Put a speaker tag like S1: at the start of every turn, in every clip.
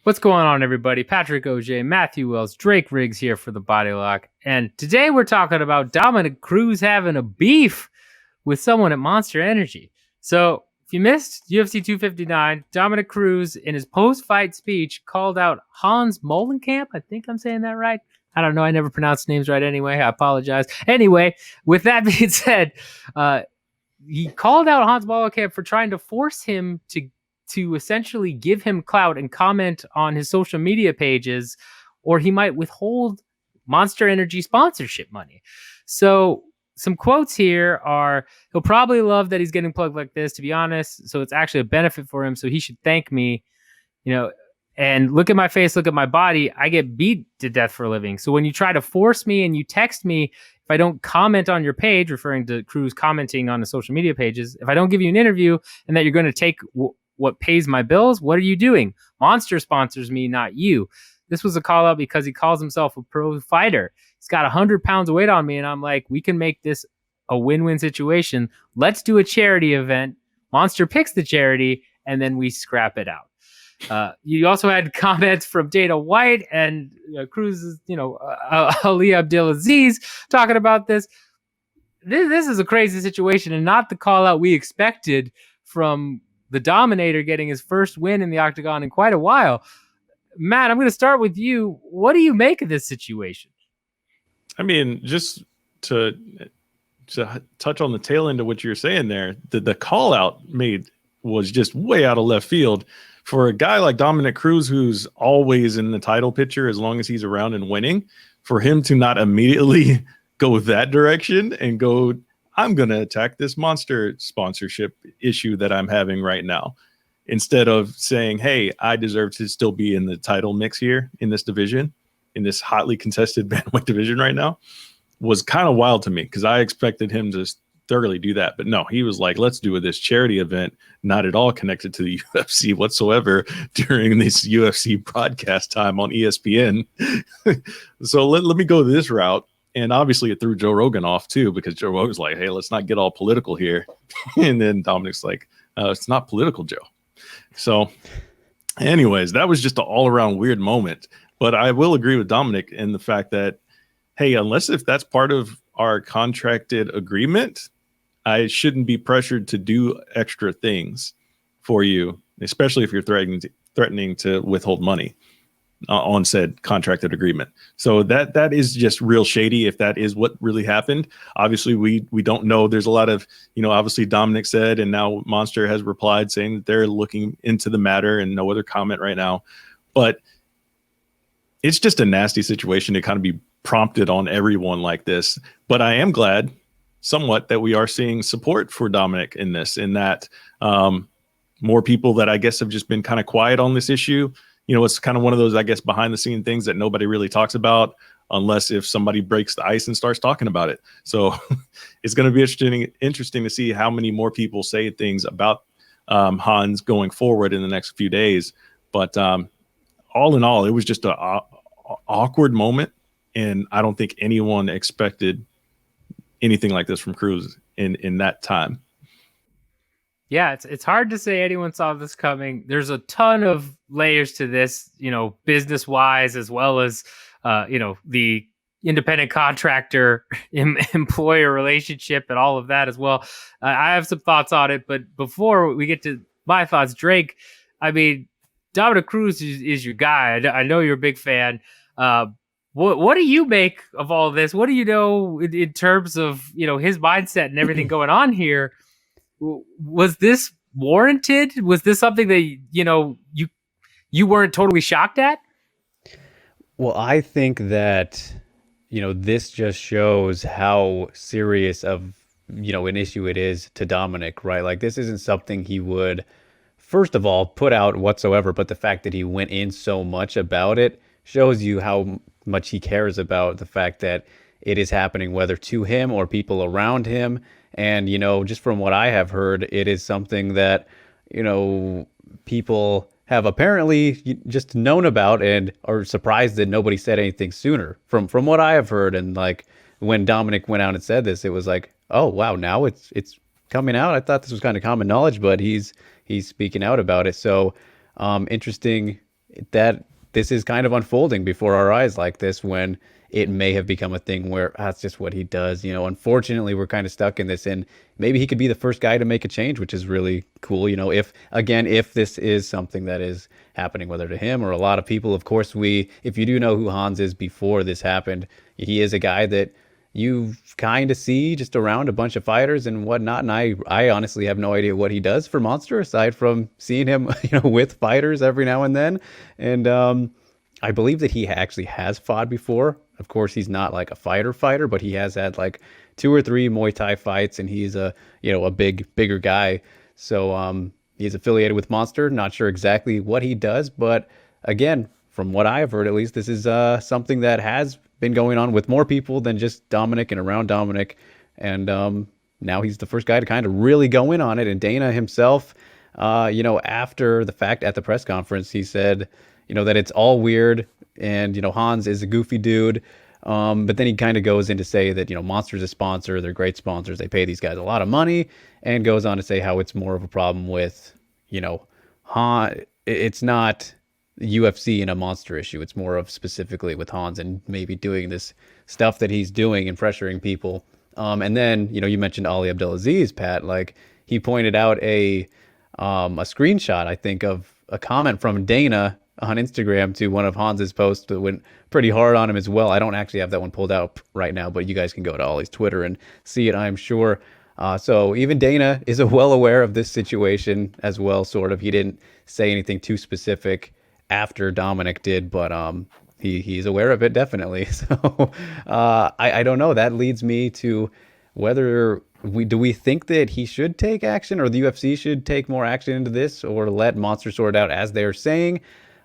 S1: What's going on, everybody? Patrick OJ, Matthew Wells, Drake Riggs here for the Body Lock. And today we're talking about Dominick Cruz having a beef with someone at Monster Energy. So if you missed UFC 259, Dominick Cruz, in his post-fight speech, called out Hans Molenkamp. I think I'm saying that right. I don't know. I never pronounce names right anyway. I apologize. Anyway, with that being said, he called out Hans Molenkamp for trying to force him to essentially give him clout and comment on his social media pages, or he might withhold Monster Energy sponsorship money. So some quotes here are, he'll probably love that he's getting plugged like this, to be honest. So it's actually a benefit for him. So he should thank me, and look at my face, look at my body. I get beat to death for a living. So when you try to force me and you text me, if I don't comment on your page, referring to Cruz commenting on the social media pages, if I don't give you an interview and that you're going to take what pays my bills, what are you doing? Monster sponsors me, not you. This was a call out because he calls himself a pro fighter. He's got 100 pounds of weight on me, and I'm like, we can make this a win-win situation. Let's do a charity event. Monster picks the charity, and then we scrap it out. You also had comments from Dana White and Cruz's, Ali Abdelaziz talking about this. This is a crazy situation, and not the call out we expected from the Dominator getting his first win in the octagon in quite a while. Matt, I'm going to start with you. What do you make of this situation?
S2: I mean, just to touch on the tail end of what you're saying there, the call out made was just way out of left field for a guy like Dominick Cruz, who's always in the title picture as long as he's around and winning. For him to not immediately go that direction and go, I'm going to attack this Monster sponsorship issue that I'm having right now, instead of saying, hey, I deserve to still be in the title mix here in this division, in this hotly contested bantamweight division right now, was kind of wild to me, because I expected him to thoroughly do that. But no, he was like, let's do this charity event, not at all connected to the UFC whatsoever, during this UFC broadcast time on ESPN. So let me go this route. And obviously it threw Joe Rogan off too, because Joe Rogan's like, hey, let's not get all political here. And then Dominick's like, it's not political, Joe. So anyways, that was just an all around weird moment. But I will agree with Dominick in the fact that, hey, unless if that's part of our contracted agreement, I shouldn't be pressured to do extra things for you, especially if you're threatening to withhold money on said contracted agreement. So that is just real shady if that is what really happened. Obviously, we don't know. There's a lot of, obviously Dominick said, and now Monster has replied saying that they're looking into the matter and no other comment right now. But it's just a nasty situation to kind of be prompted on everyone like this. But I am glad somewhat that we are seeing support for Dominick in this, in that more people that I guess have just been kind of quiet on this issue. It's kind of one of those, I guess, behind the scene things that nobody really talks about unless if somebody breaks the ice and starts talking about it. So it's going to be interesting to see how many more people say things about Hans going forward in the next few days. But all in all, it was just an awkward moment. And I don't think anyone expected anything like this from Cruz in that time.
S1: Yeah, it's hard to say anyone saw this coming. There's a ton of layers to this, business wise, as well as, the independent contractor employer relationship and all of that as well. I have some thoughts on it, but before we get to my thoughts, Drake, I mean, Dominick Cruz is your guy. I know you're a big fan. What do you make of all of this? What do you know in terms of, his mindset and everything going on here? Was this warranted? Was this something that, you weren't totally shocked at?
S3: Well, I think that, this just shows how serious of, an issue it is to Dominick, right? Like, this isn't something he would, first of all, put out whatsoever, but the fact that he went in so much about it shows you how much he cares about the fact that it is happening, whether to him or people around him. And, just from what I have heard, it is something that, people have apparently just known about and are surprised that nobody said anything sooner from what I have heard. And like when Dominick went out and said this, it was like, oh, wow, now it's coming out. I thought this was kind of common knowledge, but he's speaking out about it. So interesting that this is kind of unfolding before our eyes like this, when it may have become a thing where that's just what he does. Unfortunately, we're kind of stuck in this, and maybe he could be the first guy to make a change, which is really cool. If this is something that is happening, whether to him or a lot of people. Of course, if you do know who Hans is before this happened, he is a guy that you kind of see just around a bunch of fighters and whatnot. And I honestly have no idea what he does for Monster, aside from seeing him, with fighters every now and then. And I believe that he actually has fought before. Of course, he's not like a fighter, but he has had like 2 or 3 Muay Thai fights, and he's a bigger guy. So he's affiliated with Monster. Not sure exactly what he does, but again, from what I've heard, at least, this is something that has been going on with more people than just Dominick and around Dominick. And now he's the first guy to kind of really go in on it. And Dana himself, after the fact at the press conference, he said, that it's all weird. And, Hans is a goofy dude. But then he kind of goes in to say that, Monster's a sponsor. They're great sponsors. They pay these guys a lot of money, and goes on to say how it's more of a problem with, it's not UFC and a Monster issue. It's more of specifically with Hans and maybe doing this stuff that he's doing and pressuring people. And then, you mentioned Ali Abdelaziz, Pat, like he pointed out a screenshot, I think, of a comment from Dana on Instagram to one of Hans's posts that went pretty hard on him as well. I don't actually have that one pulled out right now, but you guys can go to Ollie's Twitter and see it, I'm sure. So even Dana is well aware of this situation as well, sort of. He didn't say anything too specific after Dominick did, but he's aware of it, definitely. So I don't know. That leads me to whether we think that he should take action, or the UFC should take more action into this, or let Monster sort it out as they're saying.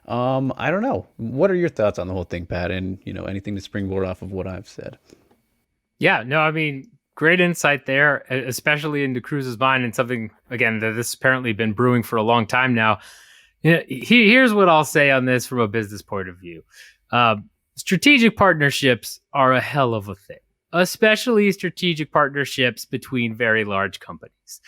S3: I don't know. What are your thoughts on the whole thing, Pat? And anything to springboard off of what I've said?
S1: Yeah, no, I mean, great insight there, especially into Cruz's mind, and something, again, that this apparently been brewing for a long time now. Here's what I'll say on this from a business point of view. Strategic partnerships are a hell of a thing, especially strategic partnerships between very large companies.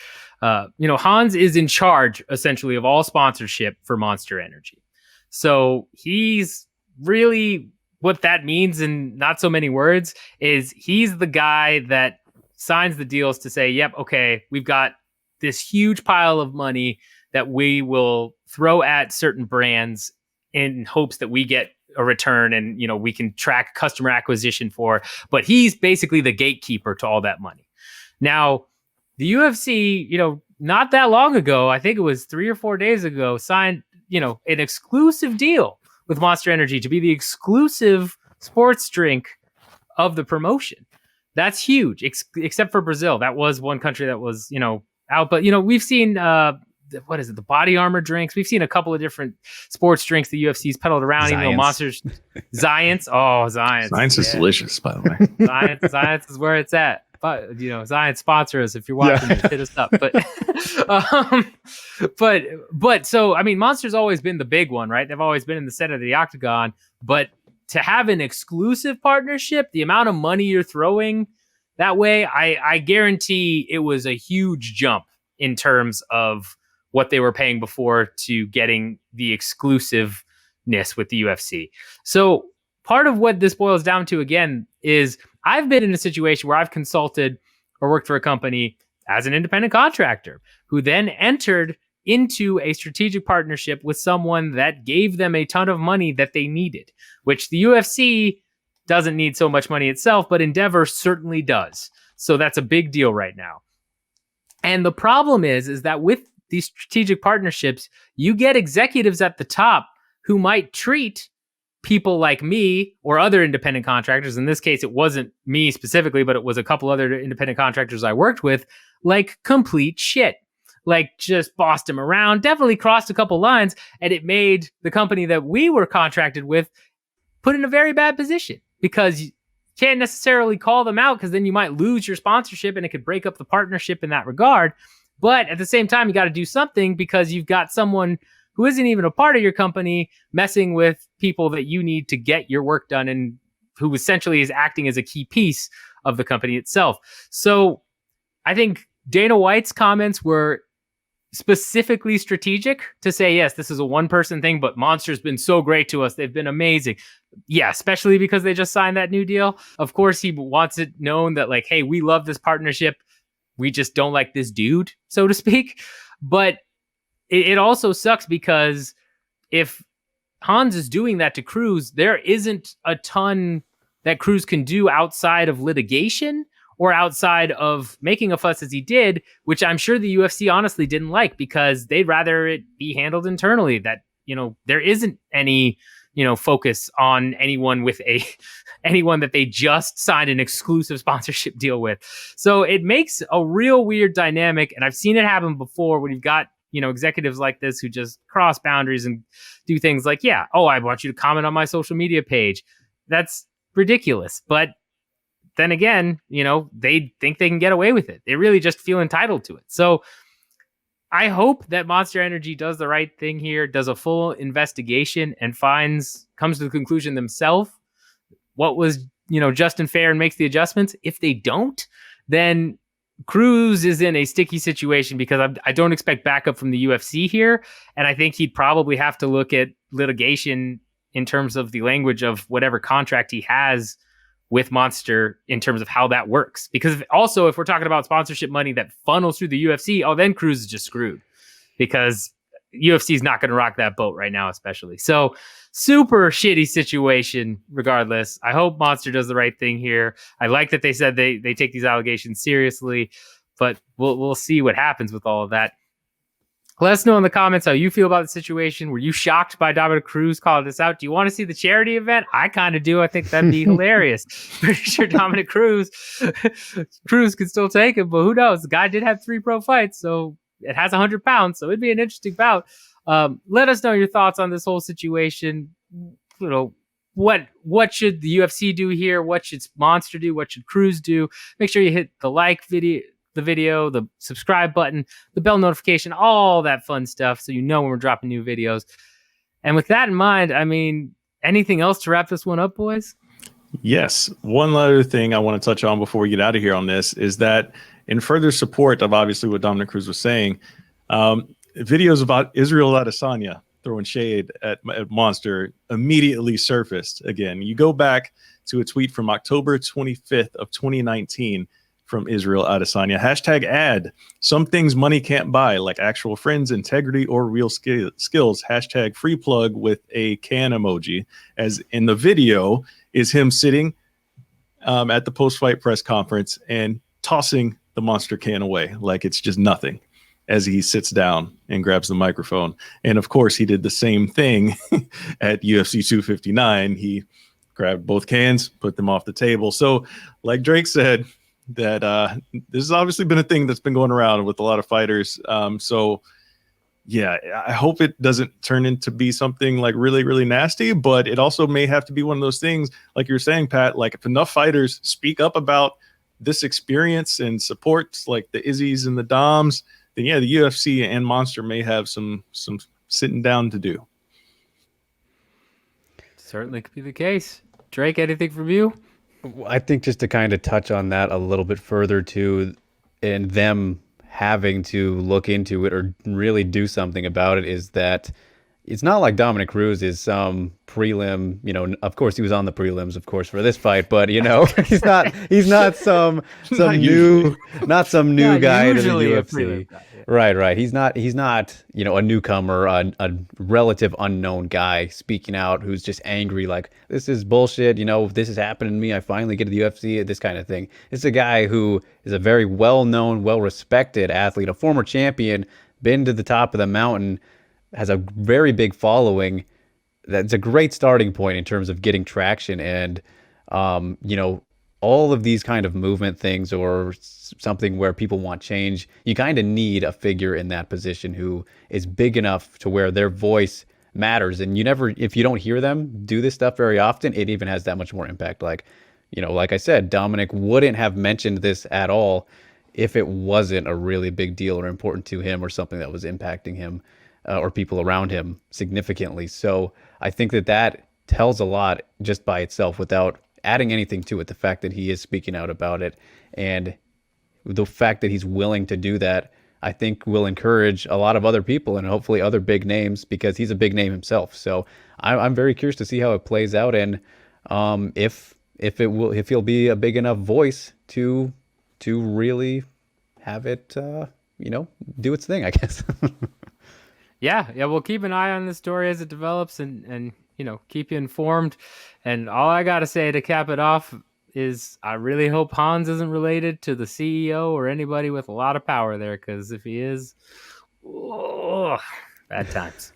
S1: Hans is in charge, essentially, of all sponsorship for Monster Energy. So he's really, what that means in not so many words is he's the guy that signs the deals to say, yep, okay, we've got this huge pile of money that we will throw at certain brands in hopes that we get a return and, we can track customer acquisition for, but he's basically the gatekeeper to all that money. Now, the UFC, not that long ago, I think it was 3 or 4 days ago, signed, an exclusive deal with Monster Energy to be the exclusive sports drink of the promotion. That's huge, except for Brazil. That was one country that was, out. But, we've seen, what is it? The Body Armor drinks. We've seen a couple of different sports drinks the UFC's peddled around, even though Monsters, Zions. Oh, Zions.
S2: Zions is delicious, by the way.
S1: Zions is where it's at. But Zions, sponsor us if you're watching this, hit us up. But so I mean, Monster's always been the big one, right? They've always been in the center of the octagon. But to have an exclusive partnership, the amount of money you're throwing that way, I guarantee it was a huge jump in terms of what they were paying before to getting the exclusiveness with the UFC. So part of what this boils down to, again, is I've been in a situation where I've consulted or worked for a company as an independent contractor who then entered into a strategic partnership with someone that gave them a ton of money that they needed, which the UFC doesn't need so much money itself, but Endeavor certainly does. So that's a big deal right now. And the problem is that with these strategic partnerships, you get executives at the top who might treat people like me or other independent contractors. In this case, it wasn't me specifically, but it was a couple other independent contractors I worked with, like complete shit. Like just bossed them around, definitely crossed a couple lines, and it made the company that we were contracted with put in a very bad position because you can't necessarily call them out because then you might lose your sponsorship and it could break up the partnership in that regard. But at the same time, you got to do something because you've got someone who isn't even a part of your company messing with people that you need to get your work done and who essentially is acting as a key piece of the company itself. So I think Dana White's comments were specifically strategic to say, yes, this is a one-person thing, but Monster's been so great to us. They've been amazing. Yeah, especially because they just signed that new deal. Of course, he wants it known that, like, hey, we love this partnership. We just don't like this dude, so to speak. But it also sucks because if Hans is doing that to Cruz, there isn't a ton that Cruz can do outside of litigation or outside of making a fuss as he did, which I'm sure the UFC honestly didn't like because they'd rather it be handled internally. That, there isn't any, focus on anyone that they just signed an exclusive sponsorship deal with. So it makes a real weird dynamic. And I've seen it happen before when you've got, executives like this who just cross boundaries and do things like, yeah, oh, I want you to comment on my social media page. That's ridiculous. But then again, they think they can get away with it. They really just feel entitled to it. So I hope that Monster Energy does the right thing here, does a full investigation and comes to the conclusion themselves what was, just and fair and makes the adjustments. If they don't, then Cruz is in a sticky situation because I don't expect backup from the UFC here. And I think he'd probably have to look at litigation in terms of the language of whatever contract he has with Monster in terms of how that works. Because if we're talking about sponsorship money that funnels through the UFC, then Cruz is just screwed because UFC is not going to rock that boat right now, especially. So super shitty situation regardless. I hope Monster does the right thing here. I like that they said they take these allegations seriously, but we'll see what happens with all of that. Let us know in the comments how you feel about the situation. Were you shocked by Dominick Cruz calling this out? Do you want to see the charity event? I kind of do. I think that'd be hilarious. Pretty sure Dominick Cruz could still take him, but who knows? The guy did have 3 pro fights, so it has 100 pounds, so it'd be an interesting bout. Let us know your thoughts on this whole situation. What should the UFC do here? What should Monster do? What should Cruz do? Make sure you hit the video, the subscribe button, the bell notification, all that fun stuff so you know when we're dropping new videos. And with that in mind, anything else to wrap this one up, boys?
S2: Yes. One other thing I want to touch on before we get out of here on this is that in further support of obviously what Dominick Cruz was saying, videos about Israel Adesanya throwing shade at Monster immediately surfaced again. You go back to a tweet from October 25th of 2019 from Israel Adesanya. #ad, some things money can't buy, like actual friends, integrity, or real skills. #free plug with a can emoji. As in the video is him sitting at the post-fight press conference and tossing the Monster can away like it's just nothing as he sits down and grabs the microphone. And of course, he did the same thing at UFC 259. He grabbed both cans, put them off the table. So like Drake said, that this has obviously been a thing that's been going around with a lot of fighters. So yeah, I hope it doesn't turn into be something like really, really nasty, but it also may have to be one of those things, like you're saying, Pat, like if enough fighters speak up about this experience and supports like the Izzies and the Doms, then yeah, the UFC and Monster may have some sitting down to do.
S1: Certainly could be the case. Drake, anything from you?
S3: I think just to kind of touch on that a little bit further too, and them having to look into it or really do something about it, is that it's not like Dominick Cruz is some prelim, of course he was on the prelims, of course, for this fight, but he's not some new guy to the UFC. Right. He's not, a newcomer, a relative unknown guy speaking out who's just angry, like, this is bullshit, this has happened to me, I finally get to the UFC, this kind of thing. It's a guy who is a very well-known, well-respected athlete, a former champion, been to the top of the mountain, has a very big following. That's a great starting point in terms of getting traction. And, all of these kind of movement things or something where people want change, you kind of need a figure in that position who is big enough to where their voice matters. And if you don't hear them do this stuff very often, it even has that much more impact. Like I said, Dominick wouldn't have mentioned this at all if it wasn't a really big deal or important to him or something that was impacting him or people around him significantly. So I think that tells a lot just by itself without adding anything to it. The fact that he is speaking out about it and the fact that he's willing to do that I think will encourage a lot of other people and hopefully other big names, because he's a big name himself. So I'm very curious to see how it plays out, and if he'll be a big enough voice to really have it do its thing, I guess.
S1: Yeah, we'll keep an eye on the story as it develops, and keep you informed. And all I gotta say to cap it off is I really hope Hans isn't related to the CEO or anybody with a lot of power there, because if he is, bad times.